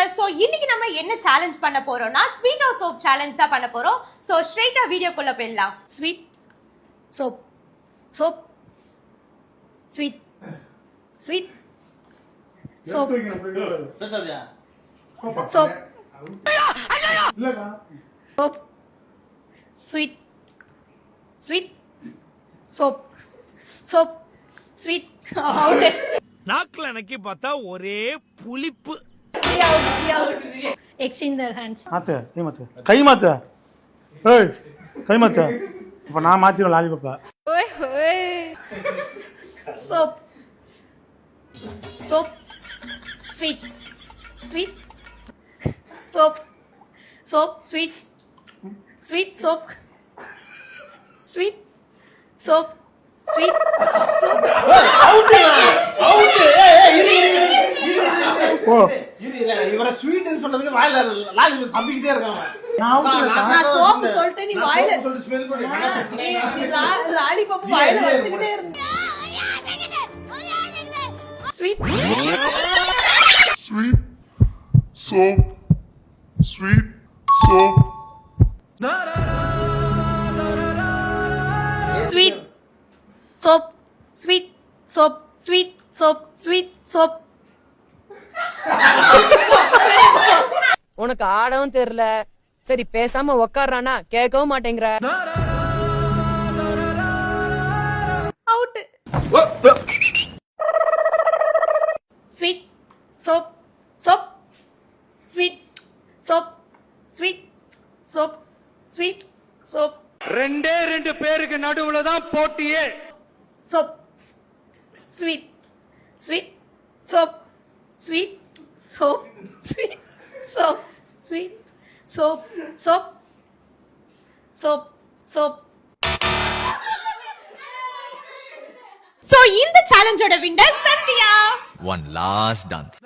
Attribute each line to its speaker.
Speaker 1: Viewers, so இன்னைக்கு நம்ம என்ன சேலஞ்ச் பண்ண போறோம்னா ஸ்வீட் ஆர் சோப் சேலஞ்ச் தான் பண்ண போறோம். சோ ஸ்ட்ரைட்டா வீடியோக்குள்ள போயிடலாம்.
Speaker 2: Sweet soap soap sweet sweet soap soap soap sweet sweet soap soap sweet out.
Speaker 3: நாக்குல நக்கி பார்த்தா ஒரே புளிப்பு.
Speaker 2: எக்ஸ்சேஞ்ச் தி ஹேண்ட்ஸ்.
Speaker 4: மாத்து கை மாத்து கை மாத்து ஏய் கை மாத்து. இப்போ நான் மாத்திடுவேன் லாலிபப்பா.
Speaker 2: ஓய் ஓய் soap soap sweet sweet soap soap sweet sweet soap sweet soap sweet soap.
Speaker 4: ஓ
Speaker 5: இவர ஸ்வீட்னு சொன்னதுக்கு வாயில லாலிபப் சப்பிக்கிட்டே இருக்காங்க.
Speaker 2: நான் சோப் சொல்லிட்டு நீ வாயில
Speaker 5: சொல்லி ஸ்மெல் பண்ணி
Speaker 2: லாலிபப் வாயில வச்சிட்டே இருந்த. Sweet
Speaker 6: Sweet soap, sweet soap.
Speaker 2: Sweet soap sweet soap sweet soap sweet soap.
Speaker 7: உனக்கு ஆடவும் தெரியல, சரி பேசாம உக்காடுறானா கேட்கவும் மாட்டேங்கிற.
Speaker 2: Out. Sweet soap soap sweet soap sweet soap sweet soap
Speaker 3: ரெண்டே ரெண்டு பேருக்கு நடுவுல தான் போட்டியே.
Speaker 2: Soap sweet sweet soap sweet soap sweet soap sweet soap soap soap soap.
Speaker 1: So இந்த சேலஞ்சோட winner Sandhya.
Speaker 8: One last dance.